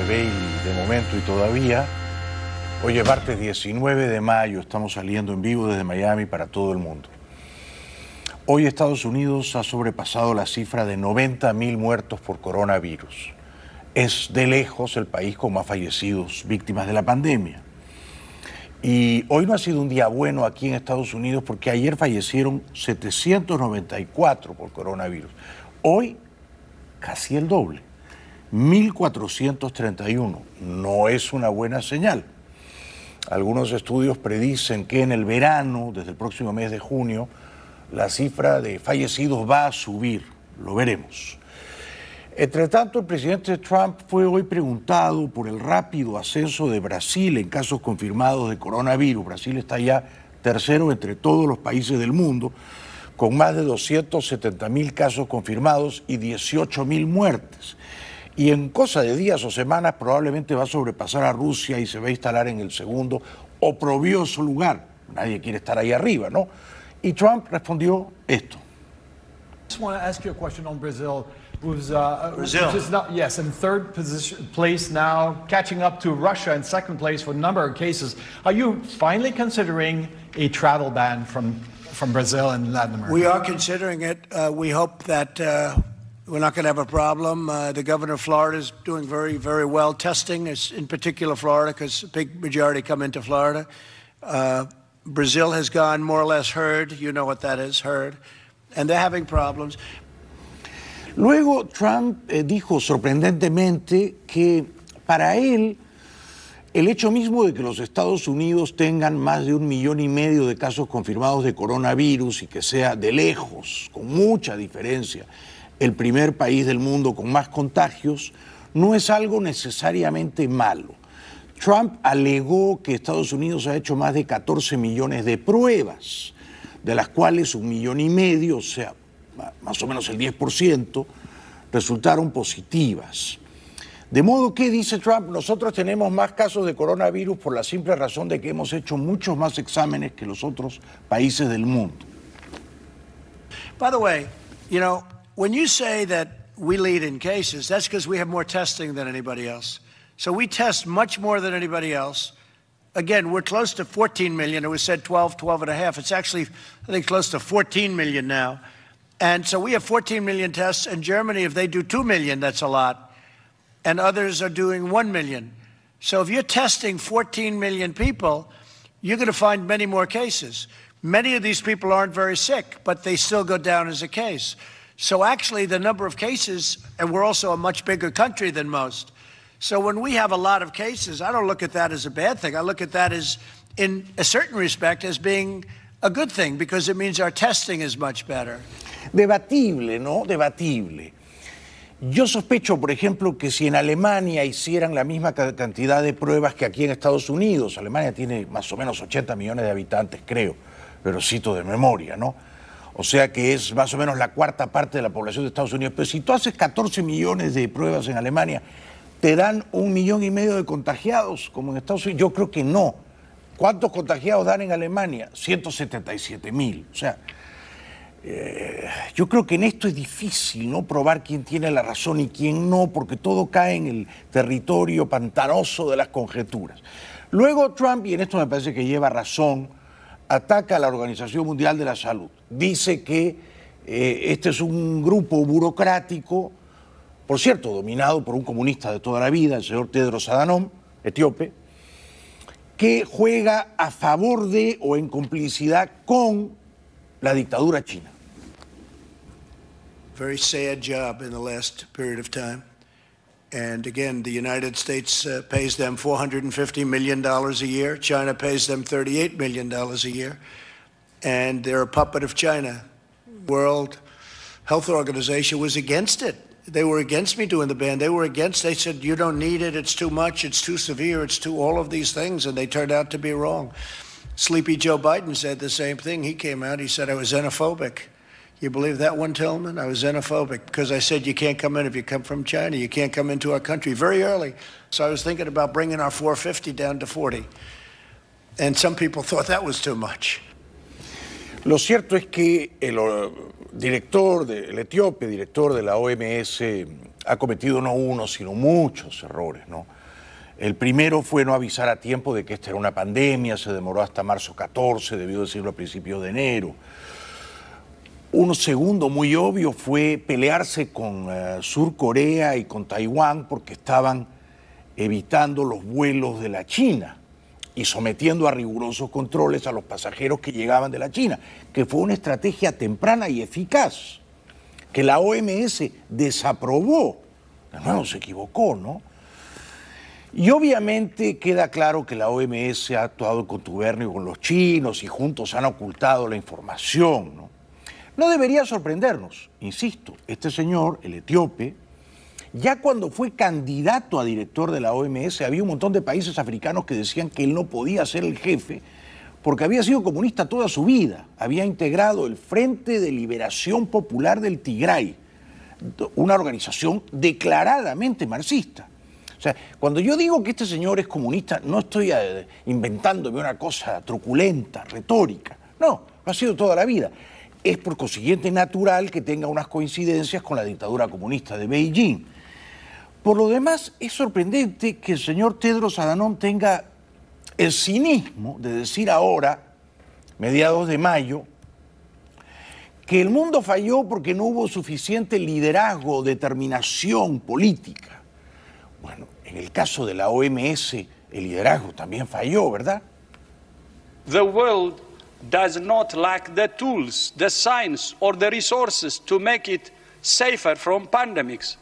Bailey de momento y todavía. Hoy es martes 19 de mayo, estamos saliendo en vivo desde Miami para todo el mundo. Hoy Estados Unidos ha sobrepasado la cifra de 90.000 muertos por coronavirus. Es de lejos el país con más fallecidos víctimas de la pandemia. Y hoy no ha sido un día bueno aquí en Estados Unidos porque ayer fallecieron 794 por coronavirus. Hoy casi el doble, 1.431. No es una buena señal. Algunos estudios predicen que en el verano, desde el próximo mes de junio, la cifra de fallecidos va a subir. Lo veremos. Entre tanto, el presidente Trump fue hoy preguntado por el rápido ascenso de Brasil en casos confirmados de coronavirus. Brasil está ya tercero entre todos los países del mundo, con más de 270.000 casos confirmados y 18.000 muertes. Y en cosa de días o semanas probablemente va a sobrepasar a Rusia y se va a instalar en el segundo oprobioso lugar. Nadie quiere estar ahí arriba, ¿no? Y Trump respondió esto. I just want to ask you a question on Brazil, who's Brazil. which is not, yes, in third place now, catching up to Russia in second place for a number of cases. Are you finally considering a travel ban from Brazil and Latin America? We are considering it. We hope that we're not going to have a problem. The governor of Florida is doing very, very well testing, in particular Florida, because a big majority come into Florida. Brazil has gone more or less herd. You know what that is, herd. And they're having problems. Luego Trump dijo sorprendentemente que para él el hecho mismo de que los Estados Unidos tengan más de 1,5 millones de casos confirmados de coronavirus y que sea de lejos, con mucha diferencia, el primer país del mundo con más contagios, no es algo necesariamente malo. Trump alegó que Estados Unidos ha hecho más de 14 millones de pruebas, de las cuales 1,5 millones, o sea, más o menos el 10%, resultaron positivas. De modo que, dice Trump, nosotros tenemos más casos de coronavirus por la simple razón de que hemos hecho muchos más exámenes que los otros países del mundo. By the way, you know, when you say that we lead in cases, that's because we have more testing than anybody else. So we test much more than anybody else. Again, we're close to 14 million. It was said 12 and a half. It's actually, I think, close to 14 million now. And so we have 14 million tests. In Germany, if they do 2 million, that's a lot. And others are doing 1 million. So if you're testing 14 million people, you're going to find many more cases. Many of these people aren't very sick, but they still go down as a case. So actually, the number of cases, and we're also a much bigger country than most. So when we have a lot of cases, I don't look at that as a bad thing. I look at that as, in a certain respect, as being a good thing, because it means our testing is much better. Debatible, ¿no? Debatible. Yo sospecho, por ejemplo, que si en Alemania hicieran la misma cantidad de pruebas que aquí en Estados Unidos, Alemania tiene más o menos 80 millones de habitantes, creo, pero cito de memoria, ¿no? O sea que es más o menos la cuarta parte de la población de Estados Unidos. Pero si tú haces 14 millones de pruebas en Alemania, ¿te dan 1,5 millones de contagiados como en Estados Unidos? Yo creo que no. ¿Cuántos contagiados dan en Alemania? 177.000. O sea, yo creo que en esto es difícil, ¿no?, probar quién tiene la razón y quién no, porque todo cae en el territorio pantanoso de las conjeturas. Luego Trump, y en esto me parece que lleva razón, ataca a la Organización Mundial de la Salud. Dice que este es un grupo burocrático, por cierto, dominado por un comunista de toda la vida, el señor Tedros Adhanom, etíope, que juega a favor de o en complicidad con la dictadura china. Very sad job in the last period of time. And again, the United States pays them $450 million a year. China pays them $38 million a year. And they're a puppet of China. World Health Organization was against it. They were against me doing the ban. They said, you don't need it, it's too much, it's too severe, it's too all of these things, and they turned out to be wrong. Sleepy Joe Biden said the same thing. He came out, he said I was xenophobic. You believe that one, Tillman? I was xenophobic because I said you can't come in if you come from China. You can't come into our country very early. So I was thinking about bringing our 450 down to 40. And some people thought that was too much. Lo cierto es que el etíope director de la OMS, ha cometido no uno, sino muchos errores, ¿no? El primero fue no avisar a tiempo de que esta era una pandemia, se demoró hasta marzo 14, debió decirlo a principios de enero. Un segundo muy obvio fue pelearse con Sur Corea y con Taiwán porque estaban evitando los vuelos de la China y sometiendo a rigurosos controles a los pasajeros que llegaban de la China, que fue una estrategia temprana y eficaz, que la OMS desaprobó. De nuevo se equivocó, ¿no? Y obviamente queda claro que la OMS ha actuado en contubernio con los chinos y juntos han ocultado la información, ¿no? No debería sorprendernos, insisto, este señor, el etíope, ya cuando fue candidato a director de la OMS, había un montón de países africanos que decían que él no podía ser el jefe porque había sido comunista toda su vida, había integrado el Frente de Liberación Popular del Tigray, una organización declaradamente marxista. O sea, cuando yo digo que este señor es comunista, no estoy inventándome una cosa truculenta, retórica, no, lo ha sido toda la vida. Es por consiguiente natural que tenga unas coincidencias con la dictadura comunista de Beijing. Por lo demás, es sorprendente que el señor Tedros Adhanom tenga el cinismo de decir ahora, mediados de mayo, que el mundo falló porque no hubo suficiente liderazgo, determinación política. Bueno, en el caso de la OMS, el liderazgo también falló, ¿verdad? The world does not lack the tools, the science, or the resources to make it safer from pandemics.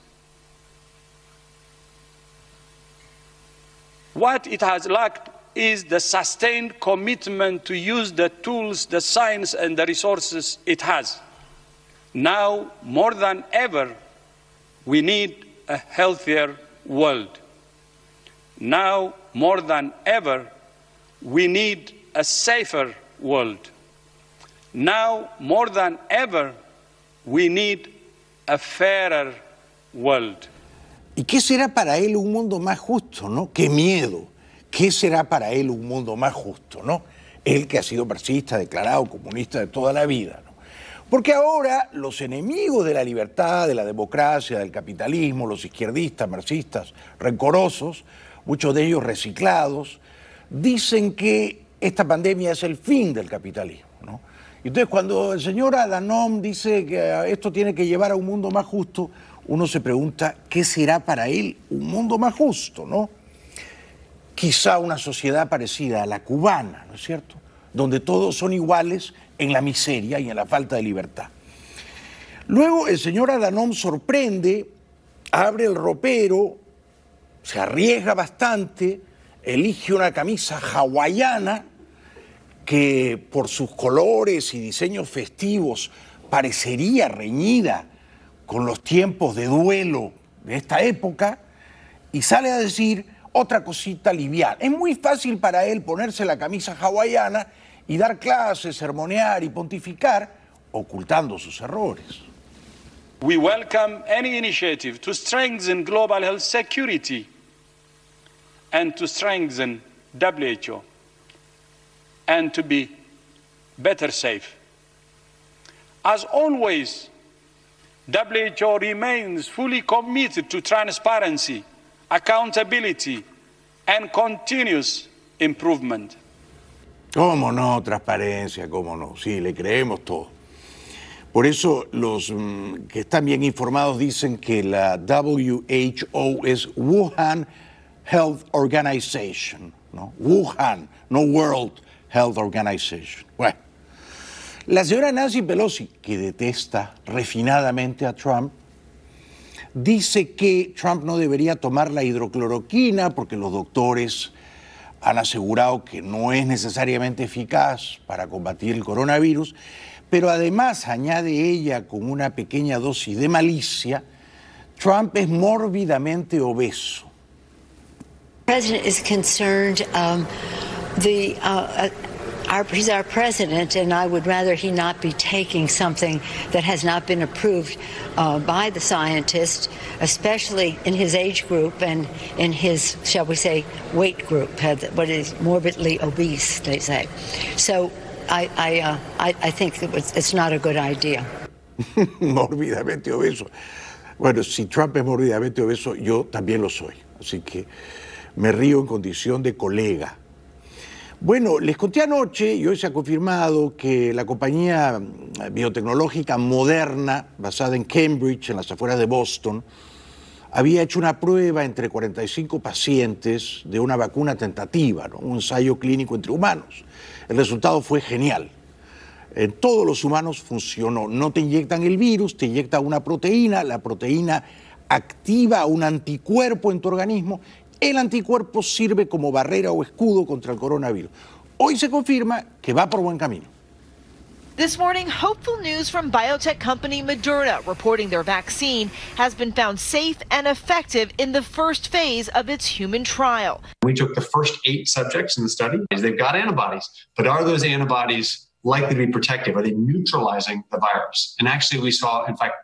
What it has lacked is the sustained commitment to use the tools, the science, and the resources it has. Now, more than ever, we need a healthier world. Now, more than ever, we need a safer world. Now, more than ever, we need a fairer world. ¿Y qué será para él un mundo más justo, no? ¡Qué miedo! ¿Qué será para él un mundo más justo, no? Él que ha sido marxista, declarado comunista de toda la vida, ¿no? Porque ahora los enemigos de la libertad, de la democracia, del capitalismo, los izquierdistas, marxistas, rencorosos, muchos de ellos reciclados, dicen que esta pandemia es el fin del capitalismo, ¿no? Entonces, cuando el señor Adhanom dice que esto tiene que llevar a un mundo más justo, uno se pregunta, ¿qué será para él un mundo más justo, no? Quizá una sociedad parecida a la cubana, ¿no es cierto?, donde todos son iguales en la miseria y en la falta de libertad. Luego el señor Adhanom sorprende, abre el ropero, se arriesga bastante, elige una camisa hawaiana que por sus colores y diseños festivos parecería reñida con los tiempos de duelo de esta época y sale a decir otra cosita liviana. Es muy fácil para él ponerse la camisa hawaiana y dar clases, sermonear y pontificar, ocultando sus errores. We welcome any initiative to strengthen global health security and to strengthen WHO and to be better safe. As always, WHO remains fully committed to transparency, accountability, and continuous improvement. ¿Cómo no? Transparencia, ¿cómo no? Sí, le creemos todo. Por eso los que están bien informados dicen que la WHO es Wuhan Health Organization, ¿no? Wuhan, no World Health Organization. Bueno, la señora Nancy Pelosi, que detesta refinadamente a Trump, dice que Trump no debería tomar la hidrocloroquina porque los doctores han asegurado que no es necesariamente eficaz para combatir el coronavirus, pero además, añade ella con una pequeña dosis de malicia, Trump es mórbidamente obeso. The president is concerned. He's our president, and I would rather he not be taking something that has not been approved by the scientists, especially in his age group and in his, shall we say, weight group, what is morbidly obese, they say. So I think it's not a good idea. Mórbidamente obeso. Bueno, si Trump es mórbidamente obeso, yo también lo soy. Así que me río en condición de colega. Bueno, les conté anoche, y hoy se ha confirmado, que la compañía biotecnológica Moderna, basada en Cambridge, en las afueras de Boston, había hecho una prueba entre 45 pacientes de una vacuna tentativa, ¿no? Un ensayo clínico entre humanos. El resultado fue genial. En todos los humanos funcionó. No te inyectan el virus, te inyectan una proteína, la proteína activa un anticuerpo en tu organismo. El anticuerpo sirve como barrera o escudo contra el coronavirus. Hoy se confirma que va por buen camino. This morning, hopeful news from biotech company Moderna, reporting their vaccine has been found safe and effective in the first phase of its human trial. We took the first 8 subjects in the study. They've got antibodies, but are those antibodies likely to be protective? Are they neutralizing the virus? And actually we saw, in fact,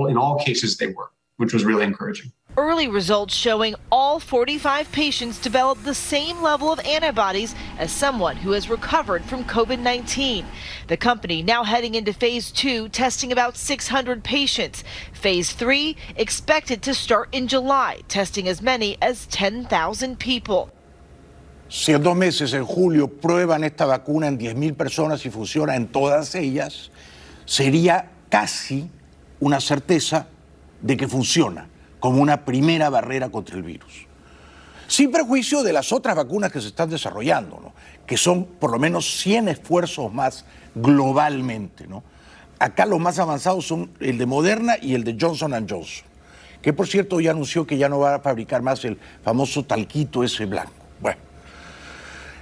in all cases they were, which was really encouraging. Early results showing all 45 patients developed the same level of antibodies as someone who has recovered from COVID-19. The company now heading into phase 2, testing about 600 patients. Phase 3 expected to start in July, testing as many as 10,000 people. Si en 2 meses, en julio, prueban esta vacuna en 10.000 personas y funciona en todas ellas, sería casi una certeza de que funciona como una primera barrera contra el virus. Sin perjuicio de las otras vacunas que se están desarrollando, ¿no? Que son por lo menos 100 esfuerzos más globalmente, ¿no? Acá los más avanzados son el de Moderna y el de Johnson & Johnson, que por cierto ya anunció que ya no va a fabricar más el famoso talquito ese blanco. Bueno,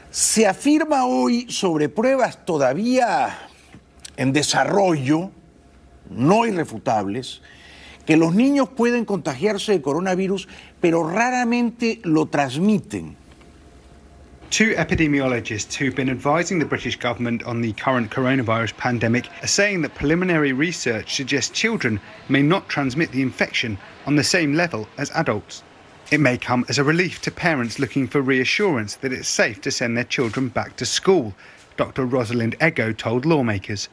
se afirma hoy sobre pruebas todavía en desarrollo, no irrefutables, que los niños pueden contagiarse de coronavirus, pero raramente lo transmiten. 2 epidemiologists who've been advising the British government on the current coronavirus pandemic are saying that preliminary research suggests children may not transmit the infection on the same level as adults. It may come as a relief to parents looking for reassurance that it's safe to send their children back to school, Dr. Rosalind Ego told lawmakers.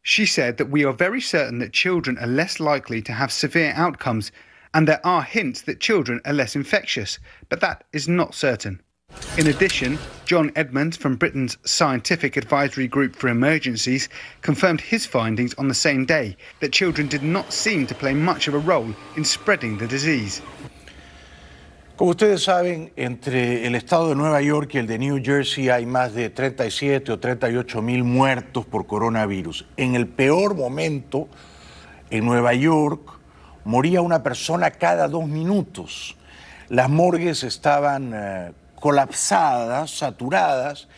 She said that we are very certain that children are less likely to have severe outcomes, and there are hints that children are less infectious, but that is not certain. In addition, John Edmund from Britain's Scientific Advisory Group for Emergencies confirmed his findings on the same day, that children did not seem to play much of a role in spreading the disease. Como ustedes saben, entre el estado de Nueva York y el de New Jersey hay más de 37 o 38 mil muertos por coronavirus. En el peor momento, en Nueva York, moría una persona cada 2 minutos. Las morgues estaban colapsadas, saturadas.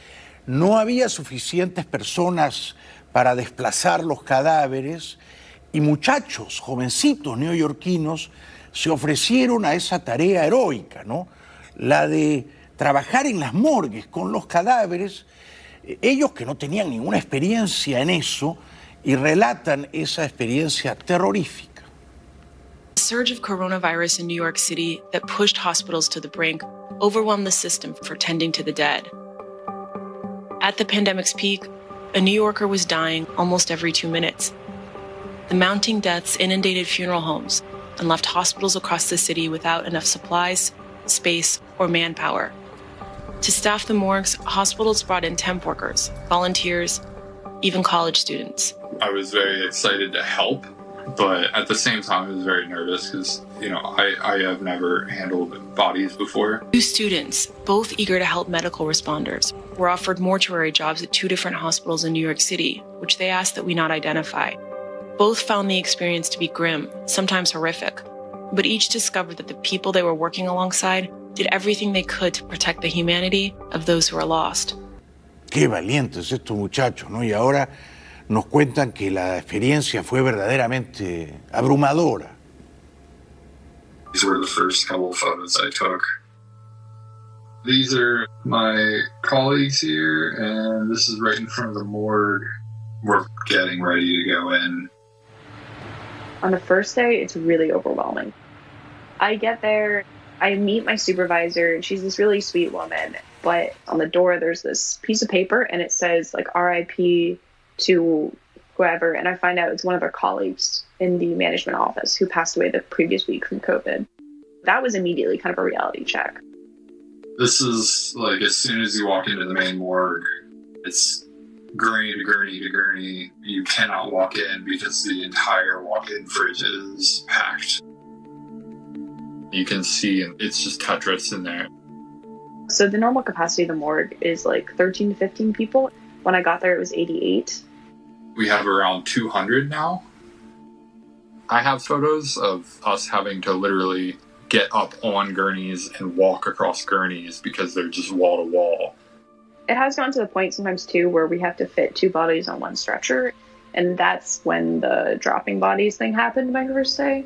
No había suficientes personas para desplazar los cadáveres y muchachos, jovencitos neoyorquinos, se ofrecieron a esa tarea heroica, ¿no? La de trabajar en las morgues con los cadáveres, ellos que no tenían ninguna experiencia en eso, y relatan esa experiencia terrorífica. The surge of coronavirus in New York City that pushed hospitals to the brink overwhelmed the system for tending to the dead. At the pandemic's peak, a New Yorker was dying almost every 2 minutes. The mounting deaths inundated funeral homes and left hospitals across the city without enough supplies, space, or manpower. To staff the morgues, hospitals brought in temp workers, volunteers, even college students. I was very excited to help, but at the same time I was very nervous because, I have never handled bodies before. 2 students, both eager to help medical responders, were offered mortuary jobs at 2 different hospitals in New York City, which they asked that we not identify. Both found the experience to be grim, sometimes horrific, but each discovered that the people they were working alongside did everything they could to protect the humanity of those who are lost. Qué valientes estos muchachos, ¿no? Y ahora nos cuentan que la experiencia fue verdaderamente abrumadora. These were the first couple of photos I took. These are my colleagues here, and this is right in front of the morgue. We're getting ready to go in. On the first day, it's really overwhelming. I get there, I meet my supervisor, and she's this really sweet woman, but on the door there's this piece of paper and it says RIP to whoever, and I find out it's one of their colleagues in the management office who passed away the previous week from COVID. That was immediately kind of a reality check. This is like as soon as you walk into the main morgue, it's gurney to gurney to gurney. You cannot walk in because the entire walk-in fridge is packed. You can see it's just Tetris in there. So the normal capacity of the morgue is like 13 to 15 people. When I got there, it was 88. We have around 200 now. I have photos of us having to literally get up on gurneys and walk across gurneys because they're just wall to wall. It has gotten to the point sometimes too where we have to fit 2 bodies on one stretcher, and that's when the dropping bodies thing happened my first day.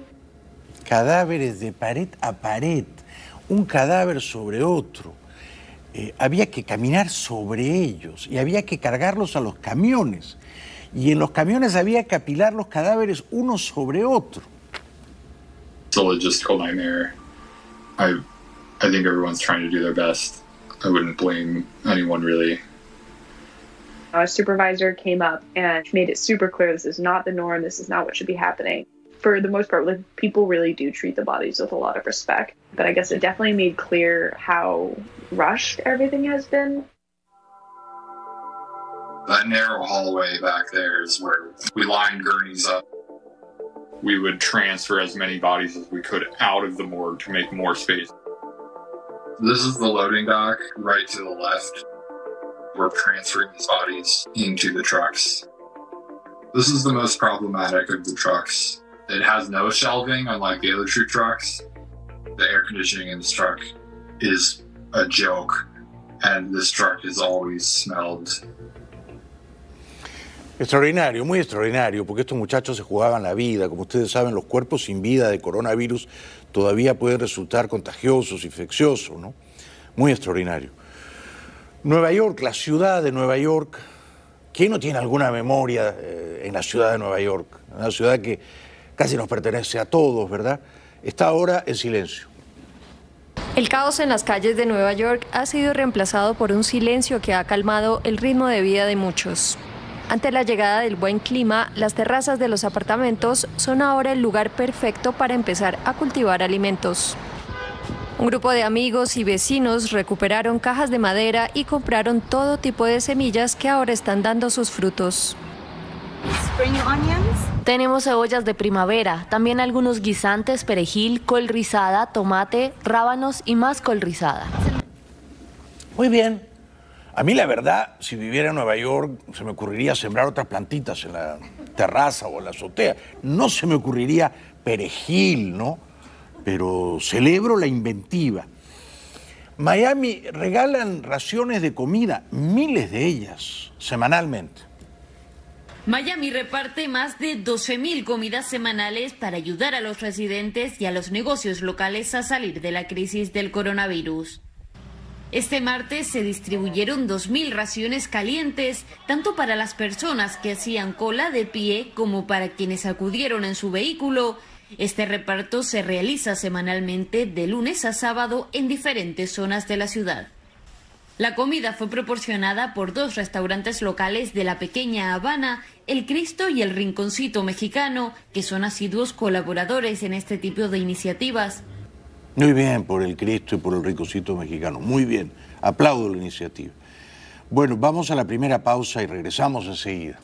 Cadáveres de pared a pared, un cadáver sobre otro. Había que caminar sobre ellos y había que cargarlos a los camiones. Y en los camiones había que apilar los cadáveres uno sobre otro. It's a logistical nightmare. I think everyone's trying to do their best. I wouldn't blame anyone really. Our supervisor came up and made it super clear this is not the norm, this is not what should be happening. For the most part, like, people really do treat the bodies with a lot of respect. But I guess it definitely made clear how rushed everything has been. That narrow hallway back there is where we lined gurneys up. We would transfer as many bodies as we could out of the morgue to make more space. This is the loading dock right to the left. We're transferring these bodies into the trucks. This is the most problematic of the trucks. It has no shelving, unlike the other 2 trucks. The air conditioning in this truck is a joke, and this truck is always smelled. Extraordinario, muy extraordinario, porque estos muchachos se jugaban la vida. Como ustedes saben, los cuerpos sin vida de coronavirus todavía pueden resultar contagiosos, infecciosos, ¿no? Muy extraordinario. Nueva York, la ciudad de Nueva York. ¿Quién no tiene alguna memoria en la ciudad de Nueva York? Una ciudad que casi nos pertenece a todos, ¿verdad? Está ahora en silencio. El caos en las calles de Nueva York ha sido reemplazado por un silencio que ha calmado el ritmo de vida de muchos. Ante la llegada del buen clima, las terrazas de los apartamentos son ahora el lugar perfecto para empezar a cultivar alimentos. Un grupo de amigos y vecinos recuperaron cajas de madera y compraron todo tipo de semillas que ahora están dando sus frutos. Tenemos cebollas de primavera, también algunos guisantes, perejil, col rizada, tomate, rábanos y más col rizada. Muy bien. A mí, la verdad, si viviera en Nueva York, se me ocurriría sembrar otras plantitas en la terraza o en la azotea. No se me ocurriría perejil, ¿no? Pero celebro la inventiva. Miami regalan raciones de comida, miles de ellas, semanalmente. Miami reparte más de 12,000 comidas semanales para ayudar a los residentes y a los negocios locales a salir de la crisis del coronavirus. Este martes se distribuyeron 2,000 raciones calientes, tanto para las personas que hacían cola de pie como para quienes acudieron en su vehículo. Este reparto se realiza semanalmente de lunes a sábado en diferentes zonas de la ciudad. La comida fue proporcionada por 2 restaurantes locales de la pequeña Habana, El Cristo y El Rinconcito Mexicano, que son asiduos colaboradores en este tipo de iniciativas. Muy bien por El Cristo y por El Rinconcito Mexicano, muy bien. Aplaudo la iniciativa. Bueno, vamos a la primera pausa y regresamos enseguida.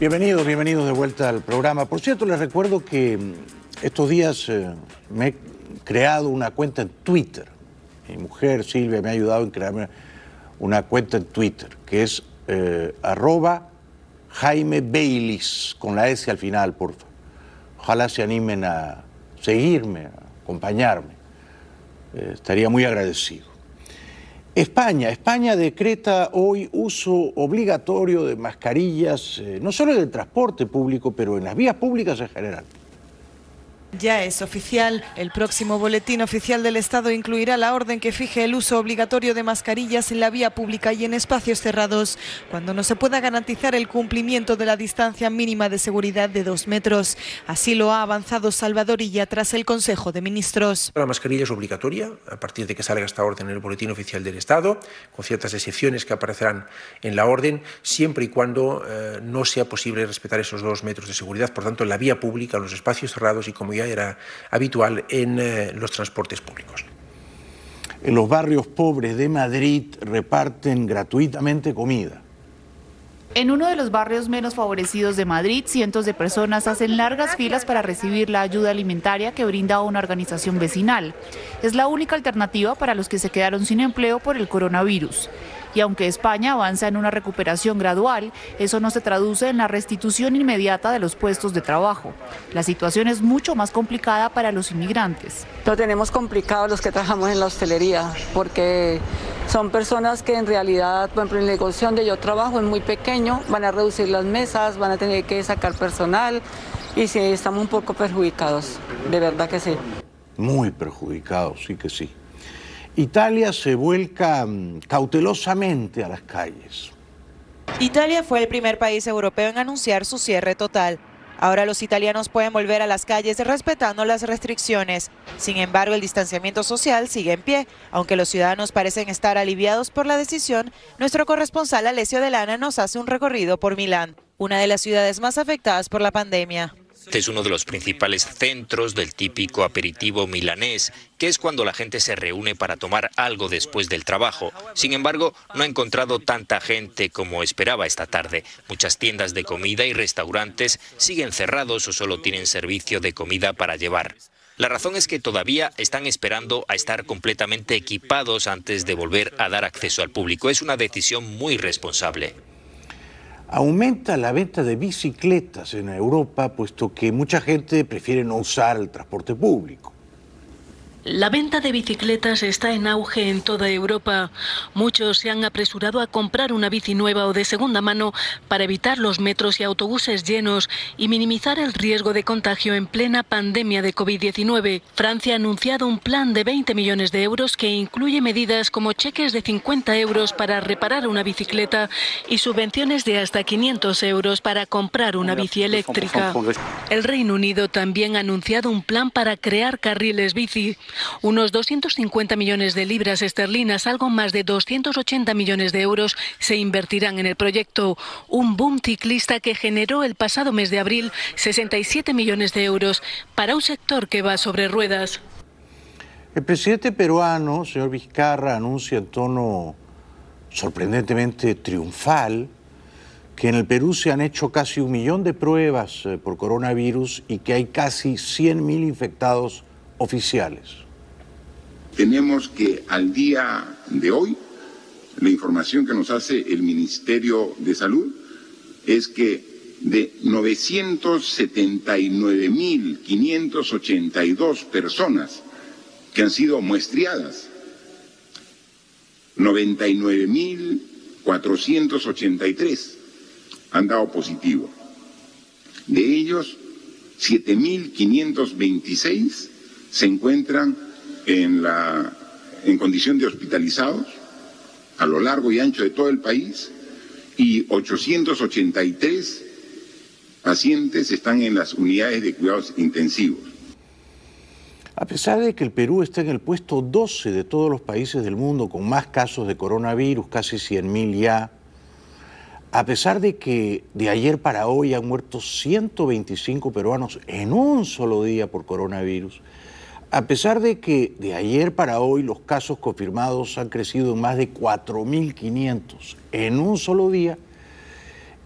Bienvenidos de vuelta al programa. Por cierto, les recuerdo que estos días me he creado una cuenta en Twitter. Mi mujer Silvia me ha ayudado en crearme una cuenta en Twitter, que es @Jaime Baylis, con la S al final, por favor. Ojalá se animen a seguirme, a acompañarme. Estaría muy agradecido. España decreta hoy uso obligatorio de mascarillas, no solo en el transporte público, pero en las vías públicas en general. Ya es oficial. El próximo boletín oficial del Estado incluirá la orden que fije el uso obligatorio de mascarillas en la vía pública y en espacios cerrados, cuando no se pueda garantizar el cumplimiento de la distancia mínima de seguridad de 2 metros. Así lo ha avanzado Salvador Illa tras el Consejo de Ministros. La mascarilla es obligatoria a partir de que salga esta orden en el boletín oficial del Estado, con ciertas excepciones que aparecerán en la orden, siempre y cuando no sea posible respetar esos 2 metros de seguridad. Por tanto, en la vía pública, en los espacios cerrados y como ya era habitual en los transportes públicos. En los barrios pobres de Madrid reparten gratuitamente comida. En uno de los barrios menos favorecidos de Madrid, cientos de personas hacen largas filas para recibir la ayuda alimentaria que brinda una organización vecinal. Es la única alternativa para los que se quedaron sin empleo por el coronavirus. Y aunque España avanza en una recuperación gradual, eso no se traduce en la restitución inmediata de los puestos de trabajo. La situación es mucho más complicada para los inmigrantes. Lo tenemos complicado los que trabajamos en la hostelería, porque son personas que en realidad, por ejemplo, en el negocio donde yo trabajo es muy pequeño, van a reducir las mesas, van a tener que sacar personal y sí, estamos un poco perjudicados, de verdad que sí. Muy perjudicados, sí que sí. Italia se vuelca cautelosamente a las calles. Italia fue el primer país europeo en anunciar su cierre total. Ahora los italianos pueden volver a las calles respetando las restricciones. Sin embargo, el distanciamiento social sigue en pie. Aunque los ciudadanos parecen estar aliviados por la decisión, nuestro corresponsal Alessio Delana nos hace un recorrido por Milán, una de las ciudades más afectadas por la pandemia. Este es uno de los principales centros del típico aperitivo milanés, que es cuando la gente se reúne para tomar algo después del trabajo. Sin embargo, no ha encontrado tanta gente como esperaba esta tarde. Muchas tiendas de comida y restaurantes siguen cerrados o solo tienen servicio de comida para llevar. La razón es que todavía están esperando a estar completamente equipados antes de volver a dar acceso al público. Es una decisión muy responsable. Aumenta la venta de bicicletas en Europa, puesto que mucha gente prefiere no usar el transporte público. La venta de bicicletas está en auge en toda Europa. Muchos se han apresurado a comprar una bici nueva o de segunda mano para evitar los metros y autobuses llenos y minimizar el riesgo de contagio en plena pandemia de COVID-19. Francia ha anunciado un plan de 20 millones de euros que incluye medidas como cheques de 50 euros para reparar una bicicleta y subvenciones de hasta 500 euros para comprar una bici eléctrica. El Reino Unido también ha anunciado un plan para crear carriles bici. Unos 250 millones de libras esterlinas, algo más de 280 millones de euros, se invertirán en el proyecto. Un boom ciclista que generó el pasado mes de abril 67 millones de euros para un sector que va sobre ruedas. El presidente peruano, señor Vizcarra, anuncia en tono sorprendentemente triunfal que en el Perú se han hecho casi 1 millón de pruebas por coronavirus y que hay casi 100.000 infectados oficiales. Tenemos que al día de hoy, la información que nos hace el Ministerio de Salud es que de 979.582 personas que han sido muestreadas, 99.483 han dado positivo. De ellos, 7.526 se encuentran en condición de hospitalizados a lo largo y ancho de todo el país y 883 pacientes están en las unidades de cuidados intensivos. A pesar de que el Perú está en el puesto 12 de todos los países del mundo con más casos de coronavirus, casi 100.000 ya, a pesar de que de ayer para hoy han muerto 125 peruanos en un solo día por coronavirus, a pesar de que de ayer para hoy los casos confirmados han crecido en más de 4.500 en un solo día,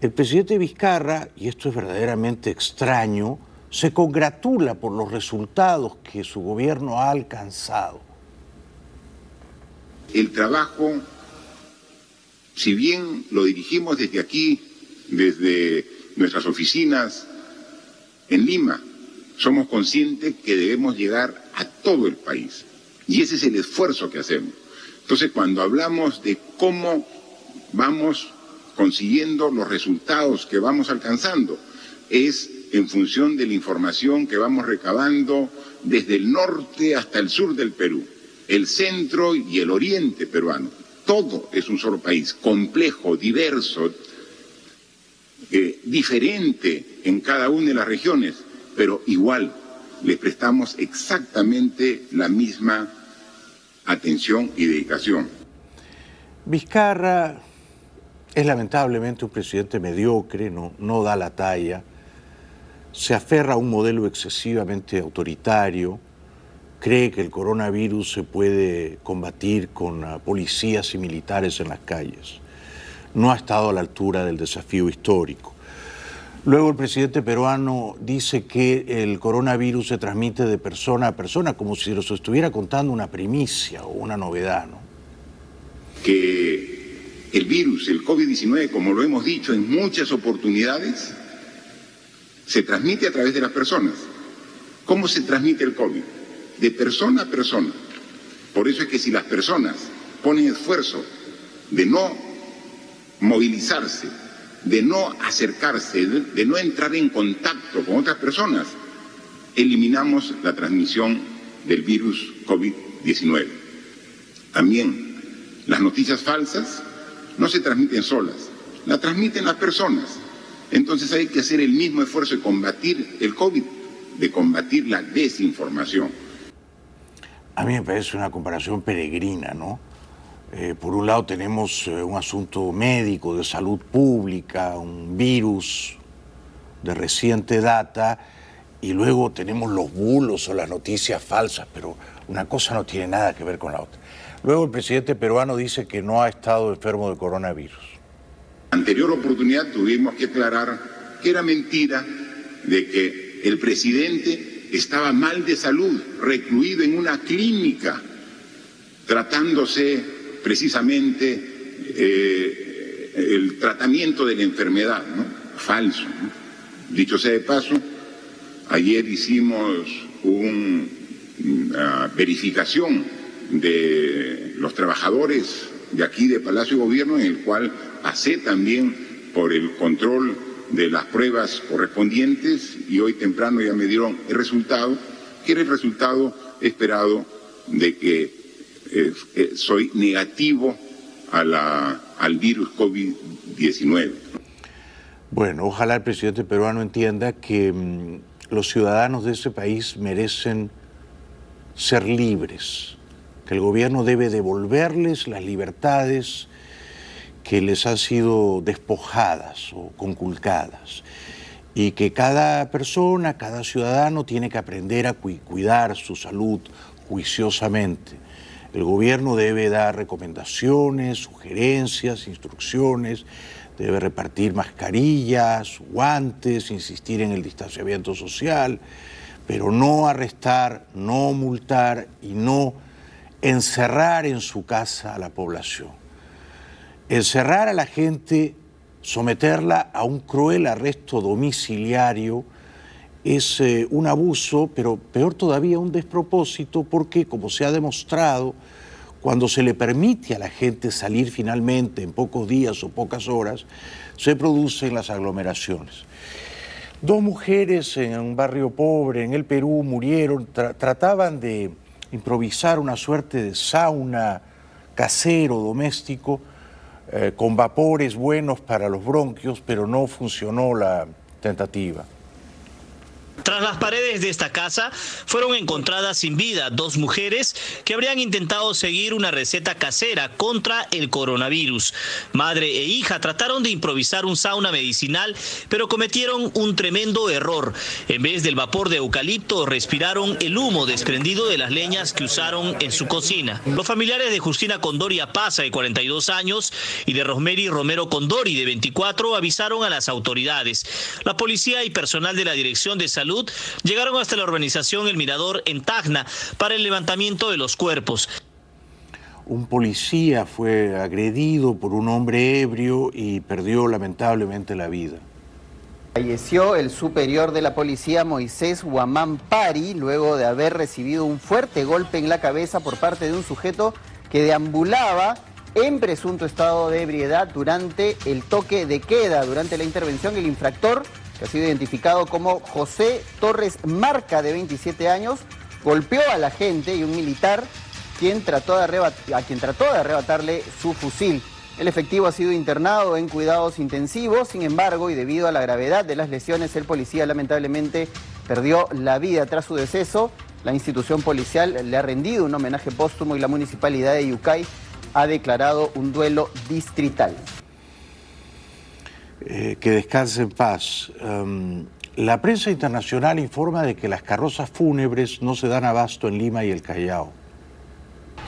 El presidente Vizcarra, y esto es verdaderamente extraño, se congratula por los resultados que su gobierno ha alcanzado. El trabajo, si bien lo dirigimos desde aquí, desde nuestras oficinas en Lima, somos conscientes que debemos llegar a todo el país. Y ese es el esfuerzo que hacemos. Entonces, cuando hablamos de cómo vamos consiguiendo los resultados que vamos alcanzando, es en función de la información que vamos recabando desde el norte hasta el sur del Perú, el centro y el oriente peruano. Todo es un solo país, complejo, diverso, diferente en cada una de las regiones, pero igual le prestamos exactamente la misma atención y dedicación. Vizcarra es lamentablemente un presidente mediocre, no da la talla, se aferra a un modelo excesivamente autoritario, cree que el coronavirus se puede combatir con policías y militares en las calles. No ha estado a la altura del desafío histórico. Luego el presidente peruano dice que el coronavirus se transmite de persona a persona, como si nos estuviera contando una primicia o una novedad, ¿no? Que el virus, el COVID-19, como lo hemos dicho en muchas oportunidades, se transmite a través de las personas. ¿Cómo se transmite el COVID? De persona a persona. Por eso es que si las personas ponen esfuerzo de no movilizarse, de no acercarse, de no entrar en contacto con otras personas, eliminamos la transmisión del virus COVID-19. También las noticias falsas no se transmiten solas, las transmiten las personas. Entonces hay que hacer el mismo esfuerzo de combatir el COVID, de combatir la desinformación. A mí me parece una comparación peregrina, ¿no? Por un lado tenemos un asunto médico, de salud pública, un virus de reciente data, y luego tenemos los bulos o las noticias falsas, pero una cosa no tiene nada que ver con la otra. Luego el presidente peruano dice que no ha estado enfermo de coronavirus. En anterior oportunidad tuvimos que aclarar que era mentira de que el presidente estaba mal de salud, recluido en una clínica, tratándose precisamente el tratamiento de la enfermedad, ¿no? Falso, ¿no? Dicho sea de paso, ayer hicimos una verificación de los trabajadores de aquí de Palacio de Gobierno, en el cual pasé también por el control de las pruebas correspondientes y hoy temprano ya me dieron el resultado, que era el resultado esperado de que soy negativo al virus COVID-19. Bueno, ojalá el presidente peruano entienda que los ciudadanos de ese país merecen ser libres, que el gobierno debe devolverles las libertades que les han sido despojadas o conculcadas, y que cada persona, cada ciudadano tiene que aprender a cuidar su salud juiciosamente. El gobierno debe dar recomendaciones, sugerencias, instrucciones, debe repartir mascarillas, guantes, insistir en el distanciamiento social, pero no arrestar, no multar y no encerrar en su casa a la población. Encerrar a la gente, someterla a un cruel arresto domiciliario, es un abuso, pero peor todavía un despropósito, porque como se ha demostrado, cuando se le permite a la gente salir finalmente en pocos días o pocas horas, se producen las aglomeraciones. 2 mujeres en un barrio pobre en el Perú murieron, trataban de improvisar una suerte de sauna casero, doméstico, con vapores buenos para los bronquios, pero no funcionó la tentativa. Tras las paredes de esta casa fueron encontradas sin vida 2 mujeres que habrían intentado seguir una receta casera contra el coronavirus. Madre e hija trataron de improvisar un sauna medicinal, pero cometieron un tremendo error. En vez del vapor de eucalipto, respiraron el humo desprendido de las leñas que usaron en su cocina. Los familiares de Justina Condori Apaza, de 42 años, y de Rosemary Romero Condori, de 24, avisaron a las autoridades. La policía y personal de la Dirección de Salud llegaron hasta la urbanización El Mirador en Tacna para el levantamiento de los cuerpos. Un policía fue agredido por un hombre ebrio y perdió lamentablemente la vida. Falleció el superior de la policía Moisés Guamán Pari luego de haber recibido un fuerte golpe en la cabeza por parte de un sujeto que deambulaba en presunto estado de ebriedad durante el toque de queda. Durante la intervención, el infractor, que ha sido identificado como José Torres Marca, de 27 años, golpeó al agente y un militar a quien trató de arrebatarle su fusil. El efectivo ha sido internado en cuidados intensivos, sin embargo, y debido a la gravedad de las lesiones, el policía lamentablemente perdió la vida. Tras su deceso, la institución policial le ha rendido un homenaje póstumo y la municipalidad de Yucay ha declarado un duelo distrital. Que descanse en paz. La prensa internacional informa de que las carrozas fúnebres no se dan abasto en Lima y el Callao.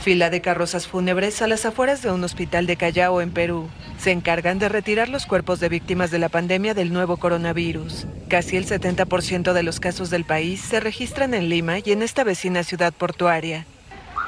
Fila de carrozas fúnebres a las afueras de un hospital de Callao, en Perú. Se encargan de retirar los cuerpos de víctimas de la pandemia del nuevo coronavirus. Casi el 70% de los casos del país se registran en Lima y en esta vecina ciudad portuaria.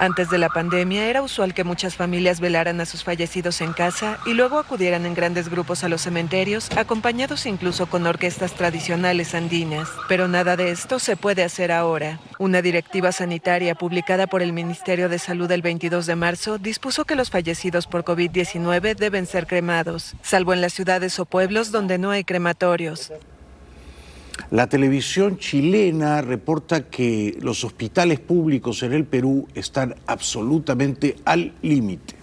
Antes de la pandemia era usual que muchas familias velaran a sus fallecidos en casa y luego acudieran en grandes grupos a los cementerios, acompañados incluso con orquestas tradicionales andinas. Pero nada de esto se puede hacer ahora. Una directiva sanitaria publicada por el Ministerio de Salud el 22 de marzo dispuso que los fallecidos por COVID-19 deben ser cremados, salvo en las ciudades o pueblos donde no hay crematorios. La televisión chilena reporta que los hospitales públicos en el Perú están absolutamente al límite.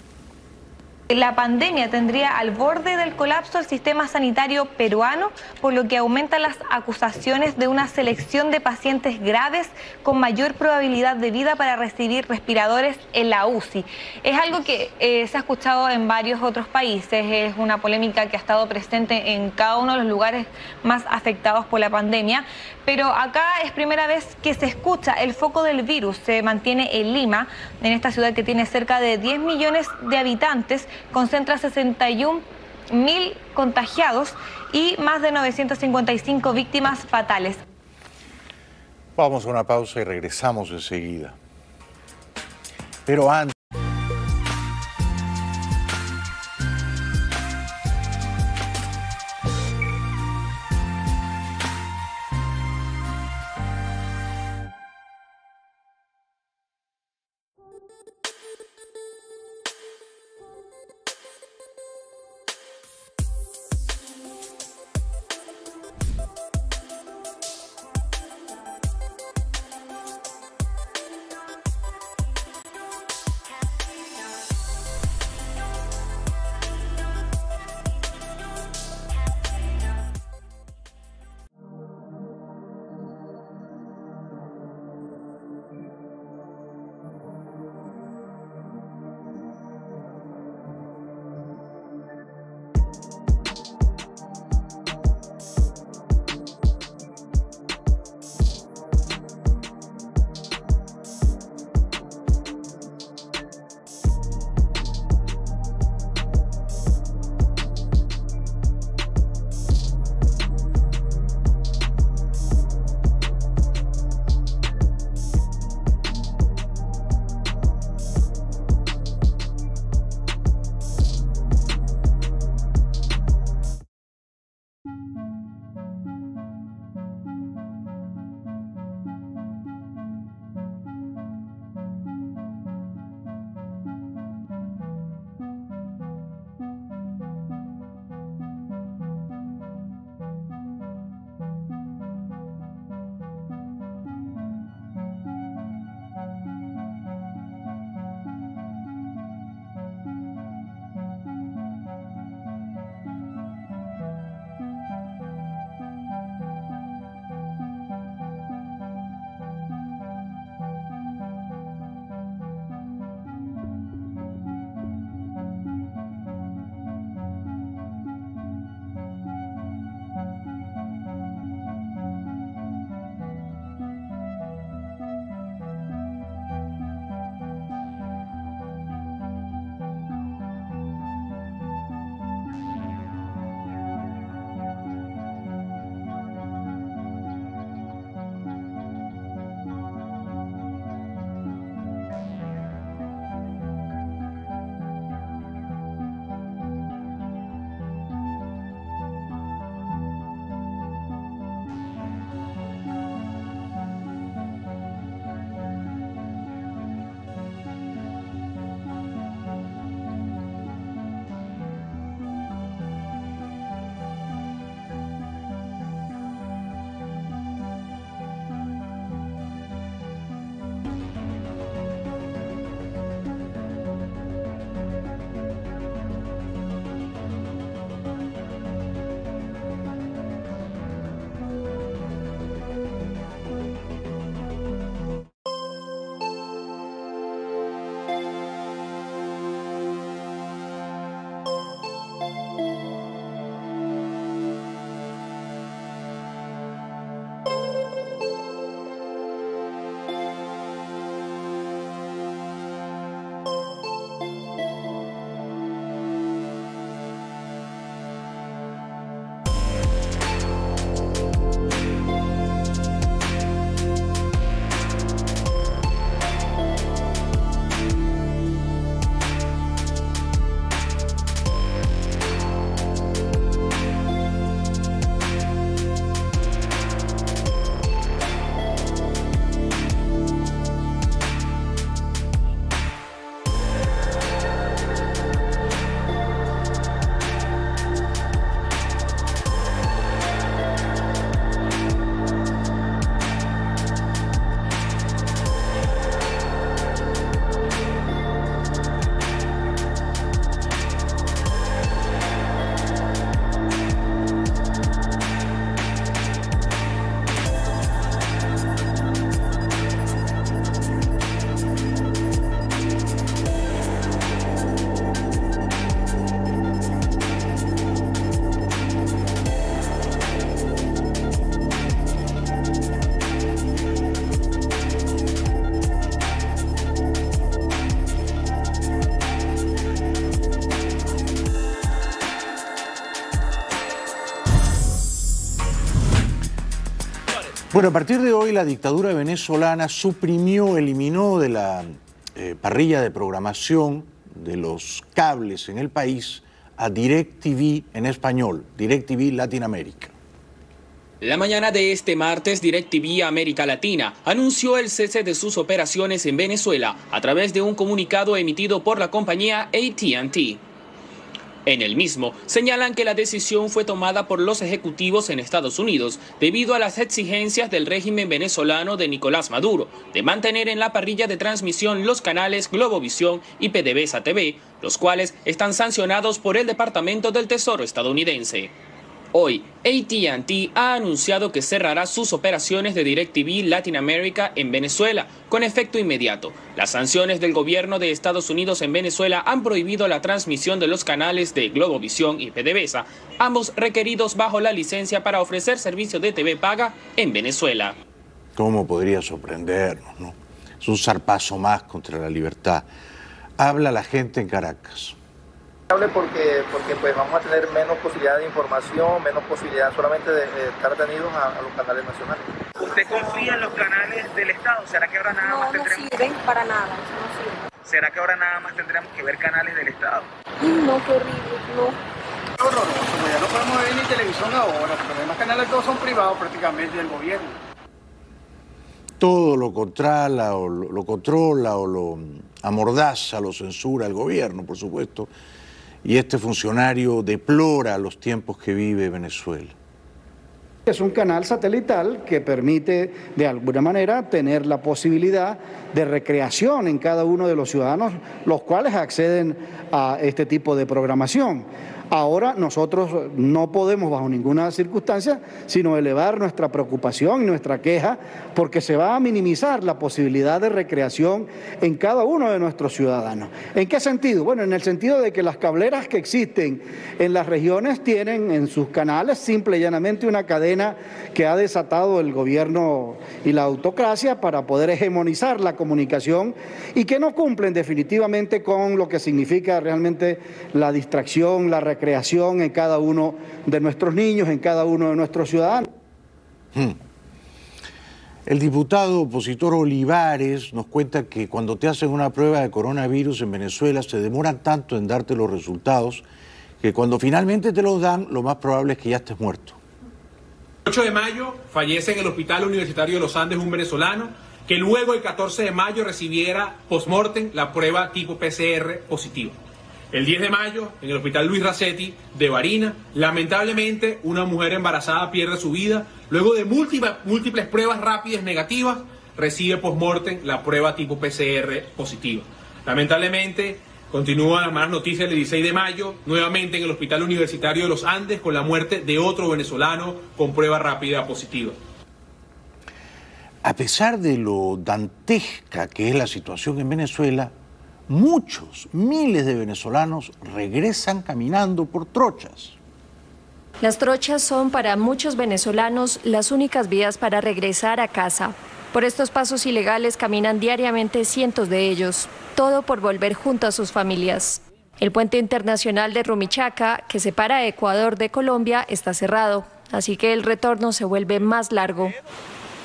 La pandemia tendría al borde del colapso el sistema sanitario peruano, por lo que aumentan las acusaciones de una selección de pacientes graves con mayor probabilidad de vida para recibir respiradores en la UCI. Es algo que se ha escuchado en varios otros países, es una polémica que ha estado presente en cada uno de los lugares más afectados por la pandemia, pero acá es primera vez que se escucha. El foco del virus se mantiene en Lima, en esta ciudad que tiene cerca de 10 millones de habitantes, concentra 61.000 contagiados y más de 955 víctimas fatales. Vamos a una pausa y regresamos enseguida. Pero antes... Bueno, a partir de hoy la dictadura venezolana eliminó de la parrilla de programación de los cables en el país a DirecTV en español, DirecTV Latinoamérica. La mañana de este martes, DirecTV América Latina anunció el cese de sus operaciones en Venezuela a través de un comunicado emitido por la compañía AT&T. En el mismo, señalan que la decisión fue tomada por los ejecutivos en Estados Unidos debido a las exigencias del régimen venezolano de Nicolás Maduro de mantener en la parrilla de transmisión los canales Globovisión y PDVSA TV, los cuales están sancionados por el Departamento del Tesoro estadounidense. Hoy, AT&T ha anunciado que cerrará sus operaciones de DirecTV Latinoamérica en Venezuela con efecto inmediato. Las sanciones del gobierno de Estados Unidos en Venezuela han prohibido la transmisión de los canales de Globovisión y PDVSA, ambos requeridos bajo la licencia para ofrecer servicio de TV paga en Venezuela. ¿Cómo podría sorprendernos, no? Es un zarpazo más contra la libertad. Habla la gente en Caracas. Porque pues vamos a tener menos posibilidad de información, menos posibilidad solamente de estar atenidos a los canales nacionales. ¿Usted confía en los canales del Estado? ¿Será que ahora nada más tendremos? No sirven para nada, eso no sirve. ¿Será que ahora nada más tendremos que ver canales del Estado? No, qué horrible, no. Horroroso, pues ya no podemos ver ni televisión ahora, porque los demás canales todos son privados prácticamente del gobierno. Todo lo controla o lo amordaza, lo censura el gobierno, por supuesto. Y este funcionario deplora los tiempos que vive Venezuela. Es un canal satelital que permite, de alguna manera, tener la posibilidad de recreación en cada uno de los ciudadanos, los cuales acceden a este tipo de programación. Ahora nosotros no podemos bajo ninguna circunstancia sino elevar nuestra preocupación y nuestra queja porque se va a minimizar la posibilidad de recreación en cada uno de nuestros ciudadanos. ¿En qué sentido? Bueno, en el sentido de que las cableras que existen en las regiones tienen en sus canales simple y llanamente una cadena que ha desatado el gobierno y la autocracia para poder hegemonizar la comunicación y que no cumplen definitivamente con lo que significa realmente la distracción, la recreación en cada uno de nuestros niños, en cada uno de nuestros ciudadanos. El diputado opositor Olivares nos cuenta que cuando te hacen una prueba de coronavirus en Venezuela se demoran tanto en darte los resultados que cuando finalmente te los dan, lo más probable es que ya estés muerto. El 8 de mayo fallece en el Hospital Universitario de los Andes un venezolano que luego el 14 de mayo recibiera post-mortem la prueba tipo PCR positiva. El 10 de mayo, en el Hospital Luis Racetti de Barinas, lamentablemente una mujer embarazada pierde su vida. Luego de múltiples pruebas rápidas negativas, recibe post-mortem la prueba tipo PCR positiva. Lamentablemente, continúan las malas noticias el 16 de mayo, nuevamente en el Hospital Universitario de los Andes, con la muerte de otro venezolano con prueba rápida positiva. A pesar de lo dantesca que es la situación en Venezuela, muchos, miles de venezolanos regresan caminando por trochas. Las trochas son para muchos venezolanos las únicas vías para regresar a casa. Por estos pasos ilegales caminan diariamente cientos de ellos, todo por volver junto a sus familias. El puente internacional de Rumichaca, que separa a Ecuador de Colombia, está cerrado, así que el retorno se vuelve más largo.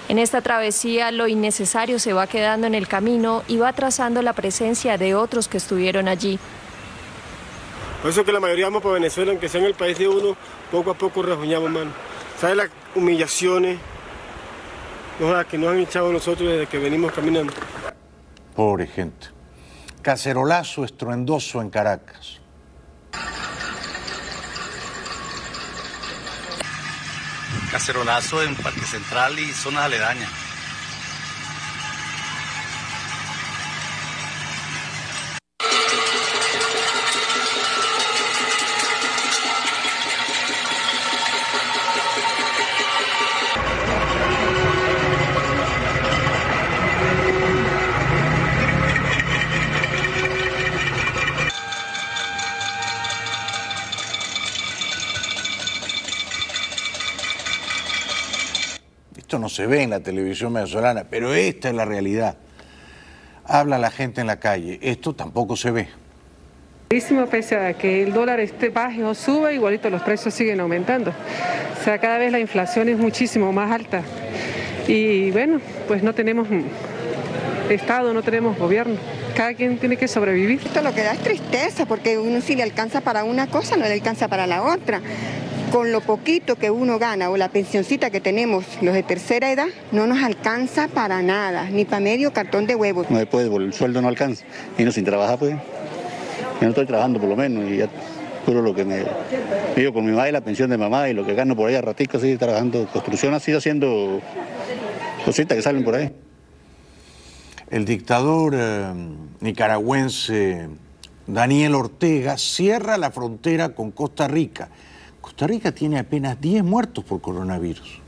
En esta travesía lo innecesario se va quedando en el camino y va trazando la presencia de otros que estuvieron allí. Por eso que la mayoría vamos para Venezuela, aunque sea en el país de uno, poco a poco refugiamos, mano. ¿Sabes las humillaciones que nos han echado nosotros desde que venimos caminando? Pobre gente. Cacerolazo estruendoso en Caracas. Cacerolazo en Parque Central y zonas aledañas. Esto no se ve en la televisión venezolana, pero esta es la realidad. Habla la gente en la calle, esto tampoco se ve. Pese a que el dólar baje o sube, igualito los precios siguen aumentando. O sea, cada vez la inflación es muchísimo más alta. Y bueno, pues no tenemos Estado, no tenemos gobierno. Cada quien tiene que sobrevivir. Esto lo que da es tristeza, porque uno si le alcanza para una cosa, no le alcanza para la otra. Con lo poquito que uno gana o la pensioncita que tenemos los de tercera edad, no nos alcanza para nada, ni para medio cartón de huevos. No después, el sueldo no alcanza. Y no sin trabajar, pues. Yo no estoy trabajando por lo menos y ya puro lo que me vivo con mi madre, la pensión de mamá y lo que gano por ahí a ratico, así trabajando construcción, así haciendo cositas que salen por ahí. El dictador nicaragüense Daniel Ortega cierra la frontera con Costa Rica. Costa Rica tiene apenas 10 muertos por coronavirus.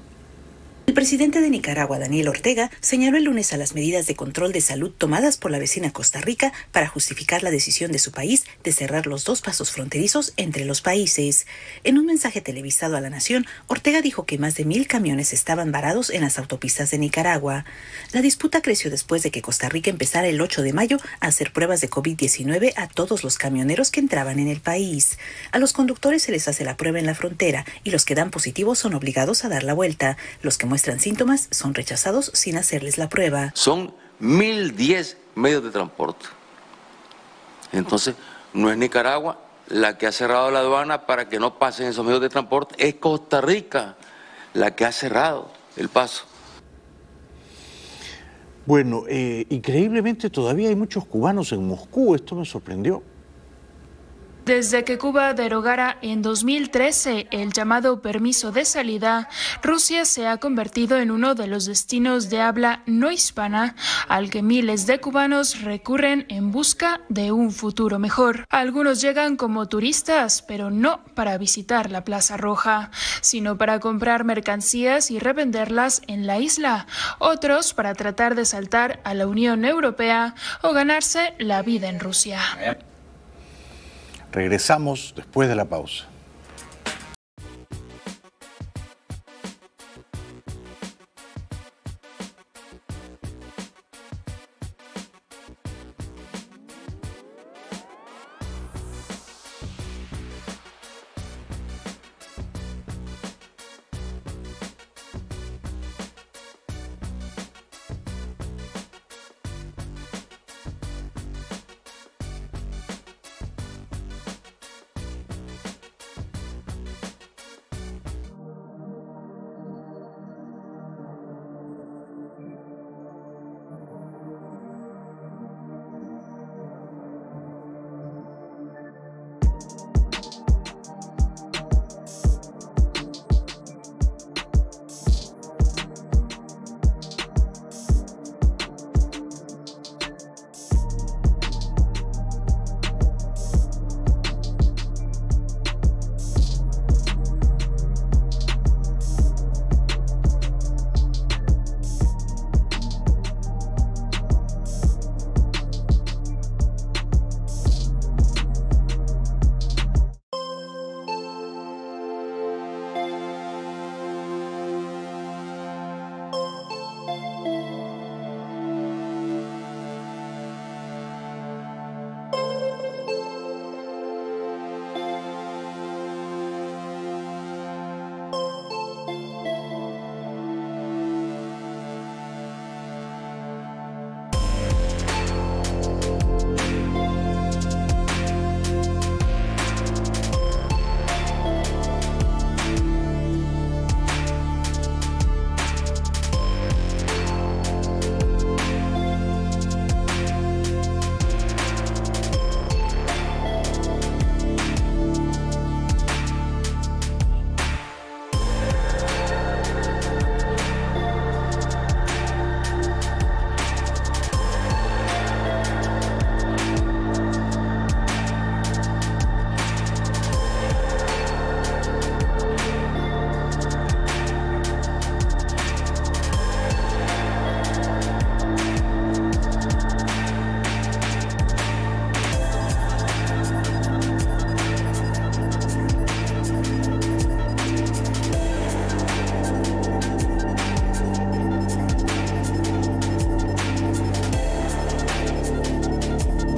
El presidente de Nicaragua, Daniel Ortega, señaló el lunes a las medidas de control de salud tomadas por la vecina Costa Rica para justificar la decisión de su país de cerrar los 2 pasos fronterizos entre los países. En un mensaje televisado a la nación, Ortega dijo que más de 1,000 camiones estaban varados en las autopistas de Nicaragua. La disputa creció después de que Costa Rica empezara el 8 de mayo a hacer pruebas de COVID-19 a todos los camioneros que entraban en el país. A los conductores se les hace la prueba en la frontera y los que dan positivo son obligados a dar la vuelta. Los que muestran síntomas son rechazados sin hacerles la prueba. Son 1.010 medios de transporte. Entonces, no es Nicaragua la que ha cerrado la aduana para que no pasen esos medios de transporte, es Costa Rica la que ha cerrado el paso. Bueno, increíblemente todavía hay muchos cubanos en Moscú, esto me sorprendió. Desde que Cuba derogara en 2013 el llamado permiso de salida, Rusia se ha convertido en uno de los destinos de habla no hispana al que miles de cubanos recurren en busca de un futuro mejor. Algunos llegan como turistas, pero no para visitar la Plaza Roja, sino para comprar mercancías y revenderlas en la isla. Otros para tratar de saltar a la Unión Europea o ganarse la vida en Rusia. Regresamos después de la pausa.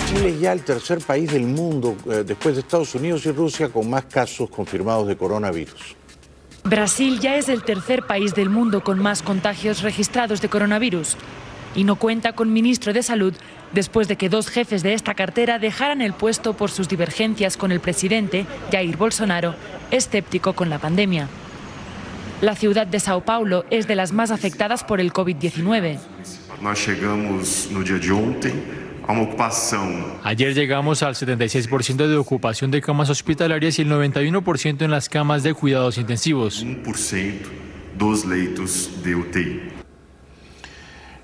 Chile es ya el tercer país del mundo, después de Estados Unidos y Rusia, con más casos confirmados de coronavirus. Brasil ya es el tercer país del mundo con más contagios registrados de coronavirus y no cuenta con ministro de Salud después de que 2 jefes de esta cartera dejaran el puesto por sus divergencias con el presidente, Jair Bolsonaro, escéptico con la pandemia. La ciudad de Sao Paulo es de las más afectadas por el COVID-19. Ayer llegamos al 76% de ocupación de camas hospitalarias y el 91% en las camas de cuidados intensivos. 1% dos leitos de UTI.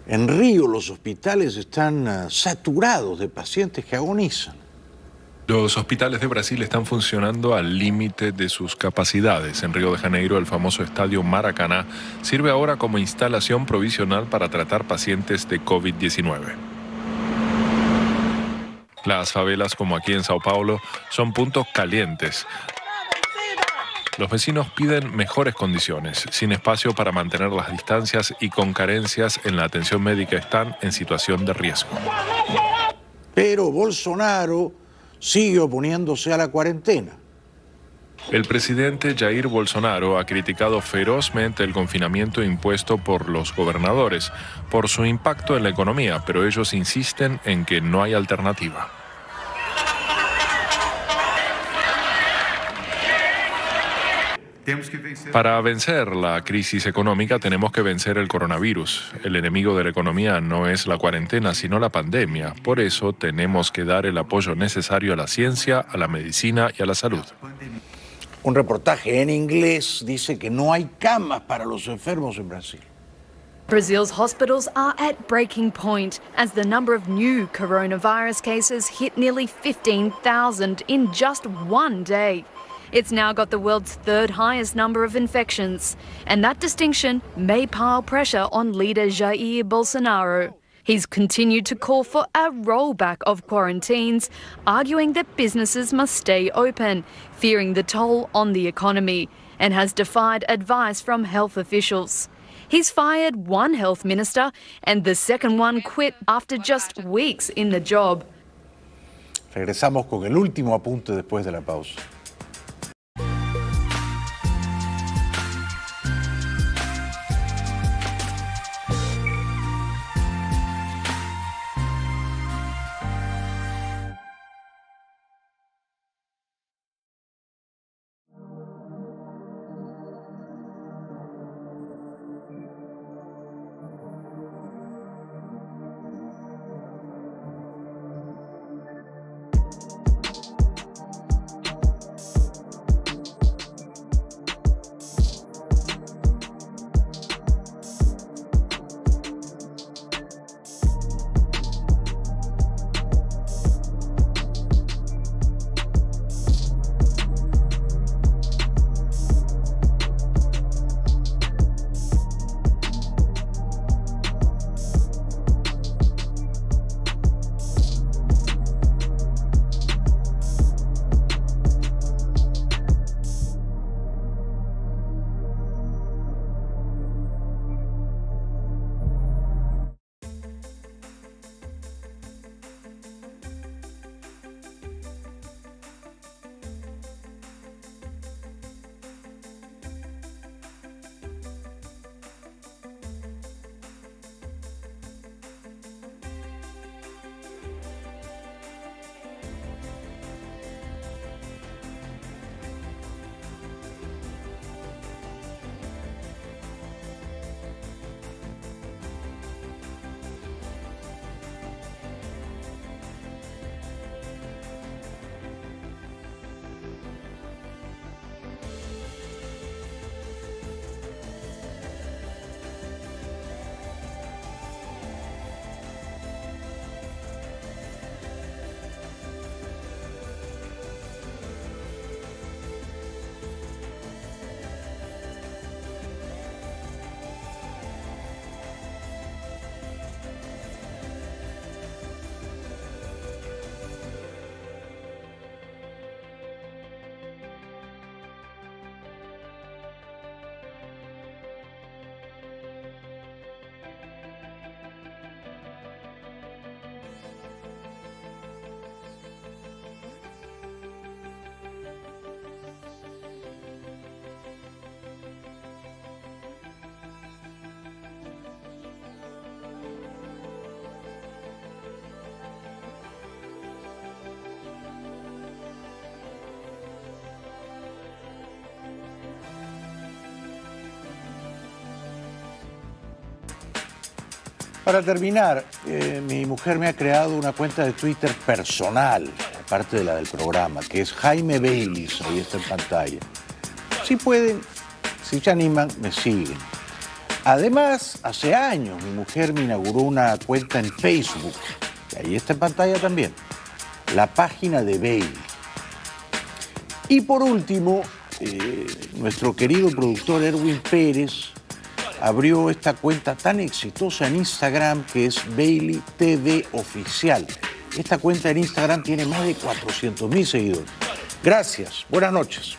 En Río los hospitales están saturados de pacientes que agonizan. Los hospitales de Brasil están funcionando al límite de sus capacidades. En Río de Janeiro, el famoso estadio Maracaná sirve ahora como instalación provisional para tratar pacientes de COVID-19. Las favelas, como aquí en Sao Paulo, son puntos calientes. Los vecinos piden mejores condiciones, sin espacio para mantener las distancias y con carencias en la atención médica están en situación de riesgo. Pero Bolsonaro sigue oponiéndose a la cuarentena. El presidente Jair Bolsonaro ha criticado ferozmente el confinamiento impuesto por los gobernadores por su impacto en la economía, pero ellos insisten en que no hay alternativa. Para vencer la crisis económica tenemos que vencer el coronavirus. El enemigo de la economía no es la cuarentena, sino la pandemia. Por eso tenemos que dar el apoyo necesario a la ciencia, a la medicina y a la salud. Un reportaje en inglés dice que no hay camas para los enfermos en Brasil. Brazil's hospitals are at breaking point as the number of new coronavirus cases hit nearly 15,000 in just one day. It's now got the world's third highest number of infections, and that distinction may pile pressure on leader Jair Bolsonaro. He's continued to call for a rollback of quarantines, arguing that businesses must stay open, fearing the toll on the economy, and has defied advice from health officials. He's fired one health minister, and the second one quit after just weeks in the job. Regresamos con el último apunte después de la pausa. Para terminar, mi mujer me ha creado una cuenta de Twitter personal, aparte de la del programa, que es Jaime Baylis, ahí está en pantalla. Si pueden, si se animan, me siguen. Además, hace años mi mujer me inauguró una cuenta en Facebook, que ahí está en pantalla también, la página de Bailey. Y por último, nuestro querido productor Erwin Pérez abrió esta cuenta tan exitosa en Instagram que es Bailey TV Oficial. Esta cuenta en Instagram tiene más de 400.000 seguidores. Gracias, buenas noches.